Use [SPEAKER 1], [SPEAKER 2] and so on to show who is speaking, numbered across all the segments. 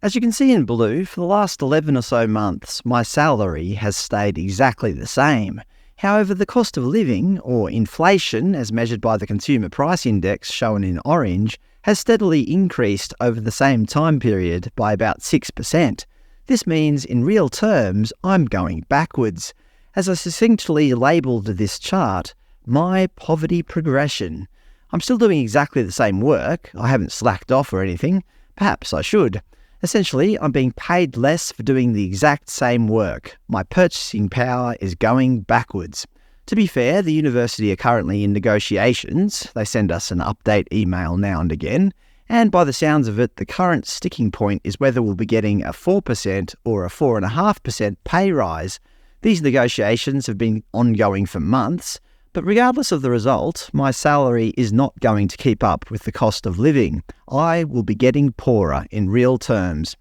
[SPEAKER 1] As you can see in blue, for the last 11 or so months, my salary has stayed exactly the same. However, the cost of living, or inflation as measured by the Consumer Price Index shown in orange, has steadily increased over the same time period by about 6%. This means, in real terms, I'm going backwards. As I succinctly labelled this chart, my poverty progression. I'm still doing exactly the same work. I haven't slacked off or anything. Perhaps I should. Essentially, I'm being paid less for doing the exact same work. My purchasing power is going backwards. To be fair, the university are currently in negotiations. They send us an update email now and again. And by the sounds of it, the current sticking point is whether we'll be getting a 4% or a 4.5% pay rise. These negotiations have been ongoing for months. But regardless of the result, my salary is not going to keep up with the cost of living. I will be getting poorer in real terms.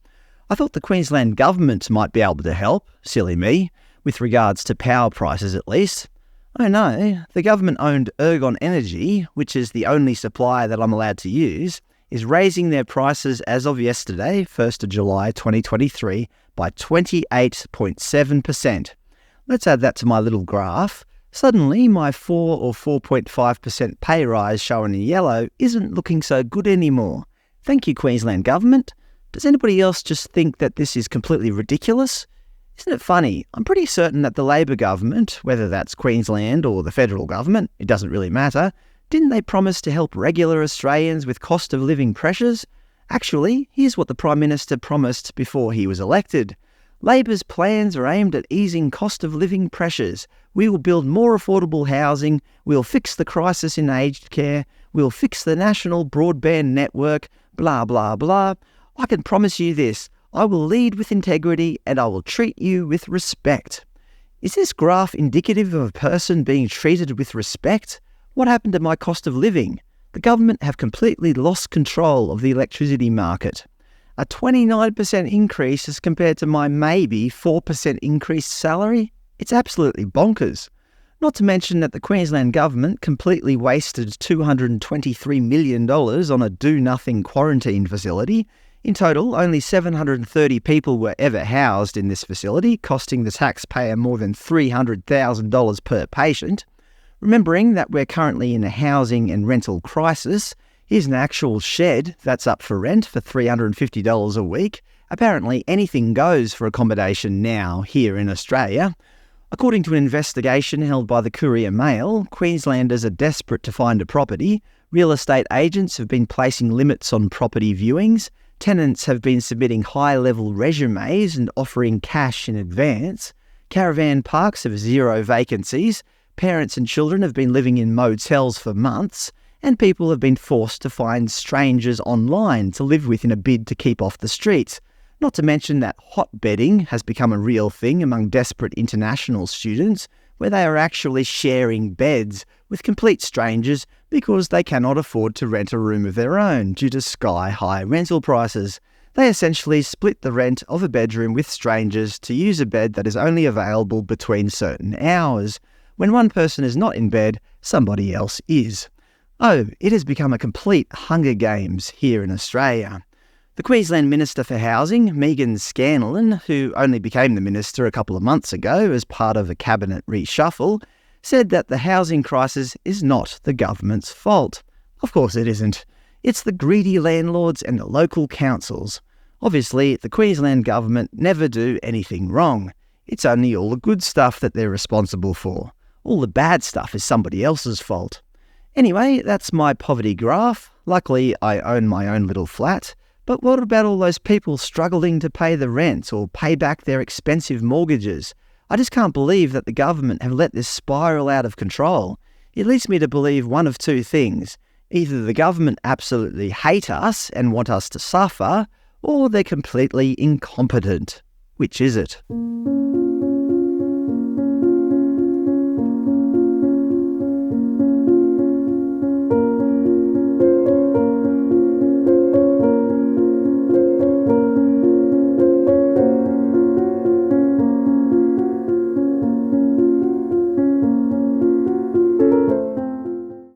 [SPEAKER 1] I thought the Queensland Government might be able to help, silly me, with regards to power prices at least. Oh no, the government-owned Ergon Energy, which is the only supplier that I'm allowed to use, is raising their prices as of yesterday, 1st of July 2023, by 28.7%. Let's add that to my little graph. Suddenly, my 4 or 4.5% pay rise shown in yellow isn't looking so good anymore. Thank you, Queensland Government. Does anybody else just think that this is completely ridiculous? Isn't it funny? I'm pretty certain that the Labor government, whether that's Queensland or the federal government, it doesn't really matter, didn't they promise to help regular Australians with cost of living pressures? Actually, here's what the Prime Minister promised before he was elected. Labor's plans are aimed at easing cost of living pressures. We will build more affordable housing, we'll fix the crisis in aged care, we'll fix the national broadband network, blah blah blah. I can promise you this, I will lead with integrity and I will treat you with respect. Is this graph indicative of a person being treated with respect? What happened to my cost of living? The government have completely lost control of the electricity market. A 29% increase as compared to my maybe 4% increased salary? It's absolutely bonkers. Not to mention that the Queensland Government completely wasted $223 million on a do-nothing quarantine facility. In total, only 730 people were ever housed in this facility, costing the taxpayer more than $300,000 per patient. Remembering that we're currently in a housing and rental crisis, here's an actual shed that's up for rent for $350 a week. Apparently anything goes for accommodation now here in Australia. According to an investigation held by the Courier Mail, Queenslanders are desperate to find a property. Real estate agents have been placing limits on property viewings. Tenants have been submitting high-level resumes and offering cash in advance. Caravan parks have 0 vacancies. Parents and children have been living in motels for months. And people have been forced to find strangers online to live with in a bid to keep off the streets. Not to mention that hotbedding has become a real thing among desperate international students, where they are actually sharing beds with complete strangers because they cannot afford to rent a room of their own due to sky-high rental prices. They essentially split the rent of a bedroom with strangers to use a bed that is only available between certain hours. When one person is not in bed, somebody else is. Oh, it has become a complete Hunger Games here in Australia. The Queensland Minister for Housing, Megan Scanlon, who only became the minister a couple of months ago as part of a cabinet reshuffle, said that the housing crisis is not the government's fault. Of course it isn't. It's the greedy landlords and the local councils. Obviously, the Queensland Government never do anything wrong. It's only all the good stuff that they're responsible for. All the bad stuff is somebody else's fault. Anyway, that's my poverty graph. Luckily, I own my own little flat. But what about all those people struggling to pay the rent or pay back their expensive mortgages? I just can't believe that the government have let this spiral out of control. It leads me to believe one of two things. Either the government absolutely hate us and want us to suffer, or they're completely incompetent. Which is it?